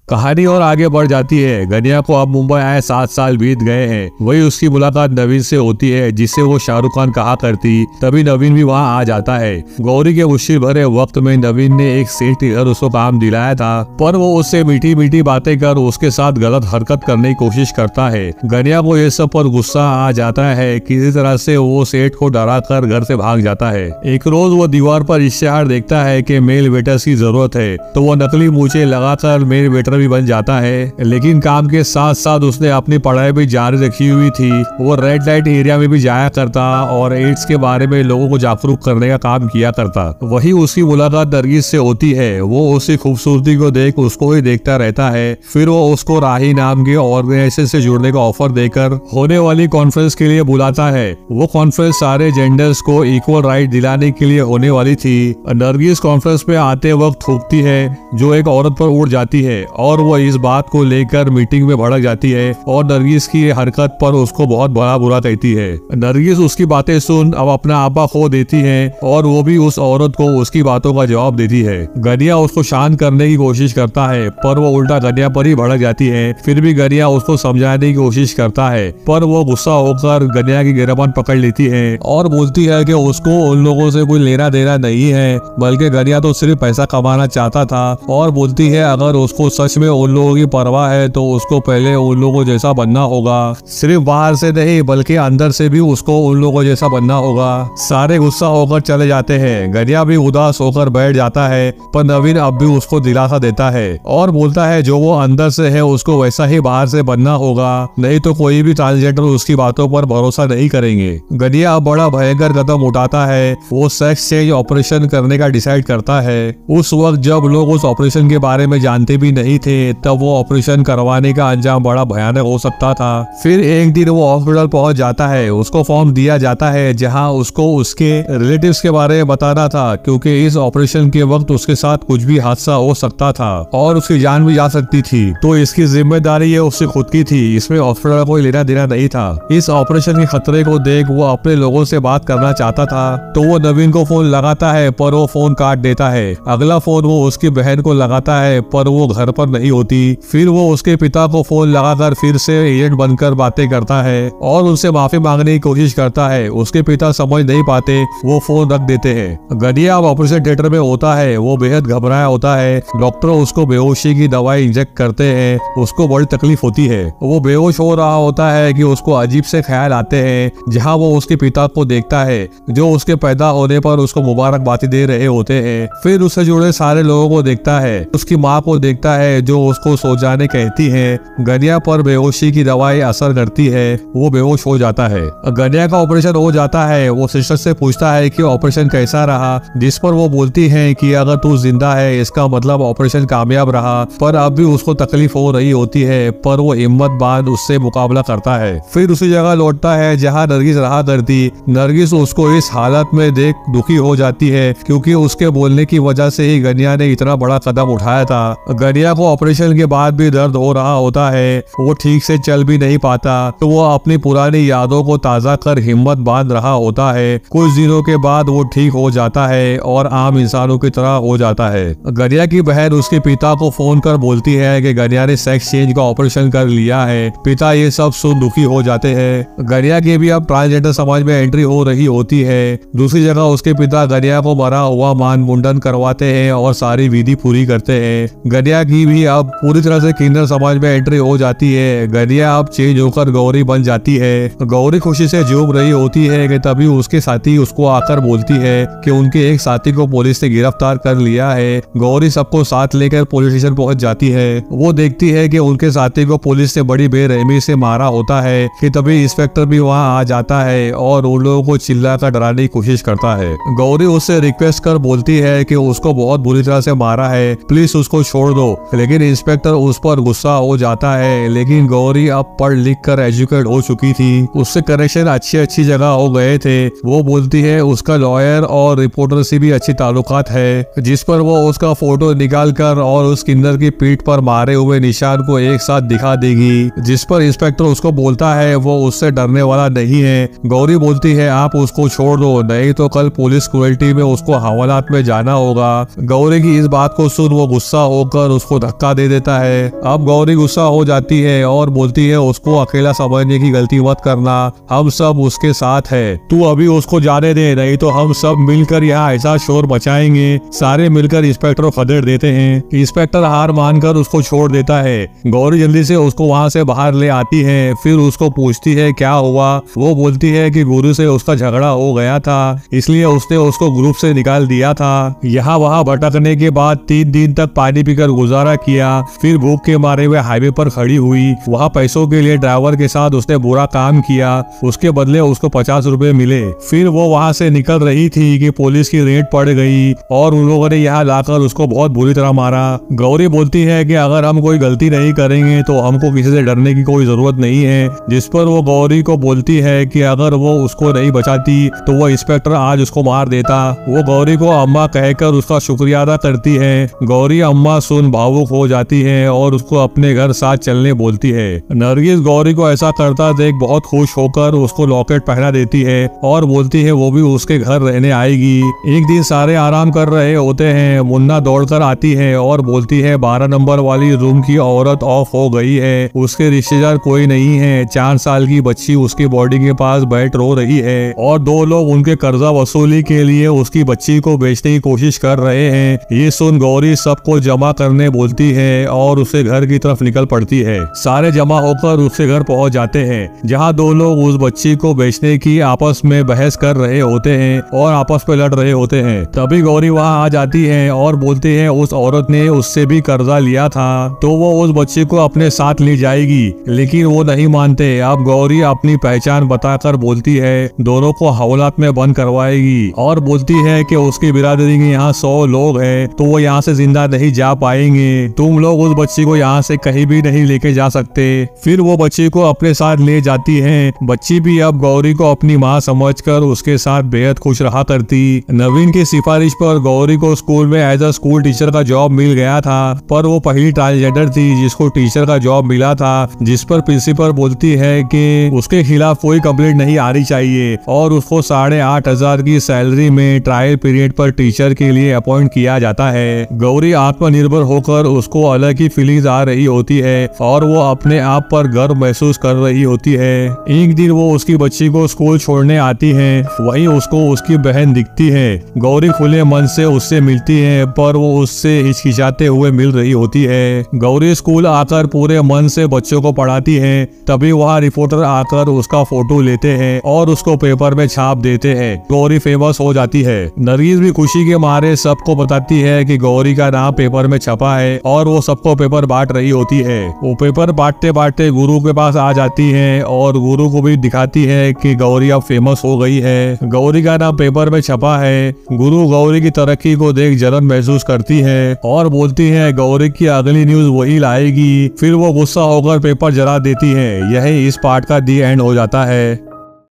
कहानी और आगे बढ़ जाती है। गनिया को अब मुंबई आए 7 साल बीत गए हैं। वही उसकी मुलाकात नवीन से होती है, जिससे वो शाहरुख खान कहा करती। तभी नवीन भी वहाँ आ जाता है। गौरी के मुश्किल भरे वक्त में नवीन ने एक सेठ के घर उसको काम दिलाया था, पर वो उससे मीठी मीठी बातें कर उसके साथ गलत हरकत करने की कोशिश करता है। गनिया को ये सब पर गुस्सा आ जाता है। किसी तरह से वो सेठ को डरा कर घर से भाग जाता है। एक रोज वो दीवार पर इश्तेहार देखता है कि मेल वेटर्स की जरूरत है, तो वो नकली मूछें लगाकर मेल वेटर भी बन जाता है। लेकिन काम के साथ साथ उसने अपनी पढ़ाई भी जारी रखी हुई थी। वो रेड लाइट एरिया में भी जाया करता और एड्स के बारे में लोगों को जागरूक करने का काम किया करता। वही उसकी मुलाकात नरगिस से होती है। वो उसकी खूबसूरती को देख उसको ही देखता रहता है। फिर वो उसको राही नाम के ऑर्गेनाइजेशन से जुड़ने का ऑफर देकर होने वाली कॉन्फ्रेंस के लिए बुलाता है। वो कॉन्फ्रेंस सारे जेंडर्स को इक्वल राइट दिलाने के लिए होने वाली थी। नरगिस कॉन्फ्रेंस में आते वक्त थूकती है, जो एक औरत पर उड़ जाती है और वो इस बात को लेकर मीटिंग में भड़क जाती है और नरगिस की हरकत पर उसको बहुत बड़ा बुरा कहती है। नरगिस उसकी बातें सुन अब अपना आपा खो देती है और वो भी उस औरत को उसकी बातों का जवाब देती है। गनिया उसको शांत करने की कोशिश करता है, पर वो उल्टा गनिया पर ही भड़क जाती है। फिर भी गनिया उसको समझाने की कोशिश करता है, पर वो गुस्सा होकर गनिया की गिरबान पकड़ लेती है और बोलती है कि उसको उन लोगों से कोई लेना देना नहीं है, बल्कि गनिया तो सिर्फ पैसा कमाना चाहता था। और बोलती है अगर उसको सच में उन लोगों की परवाह है तो उसको पहले उन लोगों जैसा बनना होगा। सिर्फ बाहर से नहीं बल्कि अंदर से भी उसको उन लोगों जैसा बनना होगा। सारे गुस्सा होकर चले जाते हैं। गनिया भी उदास होकर बैठ जाता है, पर नवीन अब भी उसको दिलासा देता है और बोलता है जो वो अंदर से है उसको वैसा ही बाहर से बनना होगा, नहीं तो कोई भी ट्रांसजेंडर उसकी बातों पर भरोसा नहीं करेंगे। गनिया अब बड़ा भयंकर कदम उठाता है। वो सेक्स चेंज ऑपरेशन करने का डिसाइड करता है। उस वक्त जब लोग उस ऑपरेशन के बारे में जानते भी नहीं थे, तब वो ऑपरेशन करवाने का अंजाम बड़ा भयानक हो सकता था। फिर एक दिन वो हॉस्पिटल पहुंच जाता है। उसको फॉर्म दिया जाता है जहां उसको उसके रिलेटिव्स के बारे में बताना था, क्योंकि इस ऑपरेशन के वक्त उसके साथ कुछ भी हादसा हो सकता था और उसकी जान भी जा सकती थी। तो इसकी जिम्मेदारी ये उससे खुद की थी, इसमें हॉस्पिटल कोई लेना देना नहीं था। इस ऑपरेशन के खतरे को देख वो अपने लोगों से बात करना चाहता था, तो वो नवीन को फोन लगाता है, पर वो फोन काट देता है। अगला फोन वो उसकी बहन को लगाता है, पर वो घर पर नहीं होती। फिर वो उसके पिता को फोन लगाकर फिर से एजेंट बनकर बातें करता है और उनसे माफी मांगने की कोशिश करता है। उसके पिता समझ नहीं पाते, वो फोन रख देते हैं। गनिया अब ऑपरेशन थिएटर में होता है। वो बेहद घबराया होता है। डॉक्टर उसको बेहोशी की दवाई इंजेक्ट करते हैं। उसको बड़ी तकलीफ होती है। वो बेहोश हो रहा होता है कि उसको अजीब से ख्याल आते हैं, जहाँ वो उसके पिता को देखता है, जो उसके पैदा होने पर उसको मुबारकबादी दे रहे होते हैं। फिर उससे जुड़े सारे लोगों को देखता है। उसकी माँ को देखता है, जो उसको सो जाने कहती है। गनिया पर बेहोशी की दवाई असर करती है। वो बेहोश हो जाता है। गनिया का ऑपरेशन हो जाता है। वो सिस्टर से पूछता है कि ऑपरेशन कैसा रहा, जिस पर वो बोलती है कि अगर तू जिंदा है इसका मतलब ऑपरेशन कामयाब रहा। पर अब भी उसको तकलीफ हो रही होती है, पर वो हिम्मत बांध उससे मुकाबला करता है। फिर उसी जगह लौटता है जहाँ नरगिस रहा करती। नरगिस उसको इस हालत में देख दुखी हो जाती है, क्योंकि उसके बोलने की वजह से ही गनिया ने इतना बड़ा कदम उठाया था। गनिया को ऑपरेशन के बाद भी दर्द हो रहा होता है। वो ठीक से चल भी नहीं पाता, तो वो अपनी पुरानी यादों को ताजा कर हिम्मत बांध रहा होता है। कुछ दिनों के बाद वो ठीक हो जाता है और आम इंसानों की तरह हो जाता है। गनिया की बहन उसके पिता को फोन कर बोलती है कि गनिया ने सेक्स चेंज का ऑपरेशन कर लिया है। पिता ये सब सुन दुखी हो जाते हैं। गनिया की भी अब ट्रांसजेंडर समाज में एंट्री हो रही होती है। दूसरी जगह उसके पिता गनिया को मरा हुआ मान मुंडन करवाते हैं और सारी विधि पूरी करते हैं। गनिया की भी अब पूरी तरह से किन्नर समाज में एंट्री हो जाती है। गनिया अब चेंज होकर गौरी बन जाती है। गौरी खुशी से झूम रही होती है कि तभी उसके साथी उसको आकर बोलती है कि उनके एक साथी को पुलिस ने गिरफ्तार कर लिया है। गौरी सबको साथ लेकर पुलिस स्टेशन पहुंच जाती है। वो देखती है कि उनके साथी को पुलिस ने बड़ी बेरहमी से मारा होता है कि तभी इंस्पेक्टर भी वहां आ जाता है और उन लोगों को चिल्लाकर डराने की कोशिश करता है। गौरी उससे रिक्वेस्ट कर बोलती है कि उसको बहुत बुरी तरह से मारा है, प्लीज उसको छोड़ दो। लेकिन इंस्पेक्टर उस पर गुस्सा हो जाता है। लेकिन गौरी अब पढ़ लिख कर एजुकेट हो चुकी थी। उससे कनेक्शन अच्छी जगह हो गए थे। वो बोलती है उसका लॉयर और रिपोर्टर से भी अच्छी ताल्लुकात है, जिस पर वो उसका फोटो निकाल कर और उस किन्नर की पीठ पर मारे हुए निशान को एक साथ दिखा देगी। जिस पर इंस्पेक्टर उसको बोलता है वो उससे डरने वाला नहीं है। गौरी बोलती है आप उसको छोड़ दो, नहीं तो कल पुलिस क्रुएल्टी में उसको हवालात में जाना होगा। गौरी की इस बात को सुन वो गुस्सा होकर उसको धक्का दे देता है। अब गौरी गुस्सा हो जाती है और बोलती है उसको अकेला समझने की गलती मत करना, हम सब उसके साथ है, तू अभी उसको जाने दे, नहीं तो हम सब मिलकर यहाँ ऐसा शोर मचाएंगे। सारे मिलकर इंस्पेक्टर को खदेड़ देते हैं। इंस्पेक्टर हार मानकर उसको छोड़ देता है। गौरी जल्दी से उसको वहाँ से बाहर ले आती है, फिर उसको पूछती है क्या हुआ। वो बोलती है कि गुरु से उसका झगड़ा हो गया था, इसलिए उसने उसको ग्रुप से निकाल दिया था। यहाँ वहाँ भटकने के बाद 3 दिन तक पानी पीकर गुजारा किया, फिर भूख के मारे हुए हाईवे पर खड़ी हुई। वहाँ पैसों के लिए ड्राइवर के साथ उसने बुरा काम किया, उसके बदले उसको 50 रुपए मिले। फिर वो वहाँ से निकल रही थी कि पुलिस की रेड पड़ गई और उन लोगों ने यहाँ लाकर उसको बहुत बुरी तरह मारा। गौरी बोलती है कि अगर हम कोई गलती नहीं करेंगे तो हमको किसी से डरने की कोई जरूरत नहीं है, जिस पर वो गौरी को बोलती है कि अगर वो उसको नहीं बचाती तो वो इंस्पेक्टर आज उसको मार देता। वो गौरी को अम्मा कहकर उसका शुक्रिया अदा करती है। गौरी अम्मा सुन भावुक हो जाती है और उसको अपने घर साथ चलने बोलती है। नरगिस गौरी को ऐसा करता देख बहुत खुश होकर उसको लॉकेट पहना देती है और बोलती है वो भी उसके घर रहने आएगी। एक दिन सारे आराम कर रहे होते हैं, मुन्ना दौड़कर आती है और बोलती है 12 नंबर वाली रूम की औरत ऑफ हो गई है, उसके रिश्तेदार कोई नहीं है, 4 साल की बच्ची उसकी बॉडी के पास बैठ रो रही है और 2 लोग उनके कर्जा वसूली के लिए उसकी बच्ची को बेचने की कोशिश कर रहे हैं। ये सुन गौरी सबको जमा करने बोलती है और उसे घर की तरफ निकल पड़ती है। सारे जमा होकर उसके घर पहुंच जाते हैं, जहां 2 लोग उस बच्ची को बेचने की आपस में बहस कर रहे होते हैं और आपस में लड़ रहे होते हैं। तभी गौरी वहां आ जाती है और बोलती है उस औरत ने उससे भी कर्जा लिया था तो वो उस बच्ची को अपने साथ ले जाएगी, लेकिन वो नहीं मानते। अब गौरी अपनी पहचान बताकर बोलती है दोनों को हवालात में बंद करवाएगी और बोलती है कि उसकी बिरादरी के यहाँ 100 लोग हैं तो वो यहाँ से जिंदा नहीं जा पाएंगे, तुम लोग उस बच्ची को यहाँ से कहीं भी नहीं लेके जा सकते। फिर वो बच्ची को अपने साथ ले जाती है। बच्ची भी अब गौरी को अपनी माँ समझकर उसके साथ बेहद खुश रहा करती। नवीन की सिफारिश पर गौरी को स्कूल में एज अ स्कूल टीचर का जॉब मिल गया था, पर वो पहली ट्रांसजेंडर थी जिसको टीचर का जॉब मिला था, जिस पर प्रिंसिपल बोलती है कि उसके खिलाफ कोई कंप्लेंट नहीं आनी चाहिए और उसको 8,500 की सैलरी में ट्रायल पीरियड पर टीचर के लिए अपॉइंट किया जाता है। गौरी आत्मनिर्भर होकर उसको अलग ही फीलिंग्स आ रही होती है और वो अपने आप पर गर्व महसूस कर रही होती है। एक दिन वो उसकी बच्ची को स्कूल छोड़ने आती है, वहीं उसको उसकी बहन दिखती है। गौरी खुले मन से उससे मिलती है, पर वो उससे हिचकिचाते हुए मिल रही होती है। गौरी स्कूल आकर पूरे मन से बच्चों को पढ़ाती है। तभी वहाँ रिपोर्टर आकर उसका फोटो लेते हैं और उसको पेपर में छाप देते हैं। गौरी फेमस हो जाती है। नरगिस भी खुशी के मारे सबको बताती है कि गौरी का नाम पेपर में छपा है और वो सबको पेपर बांट रही होती है। वो पेपर बांटते बांटते गुरु के पास आ जाती है और गुरु को भी दिखाती है कि गौरी अब फेमस हो गई है, गौरी का नाम पेपर में छपा है। गुरु गौरी की तरक्की को देख जलन महसूस करती है और बोलती है गौरी की अगली न्यूज वही लाएगी। फिर वो गुस्सा होकर पेपर जला देती है। यही इस पार्ट का दी एंड हो जाता है।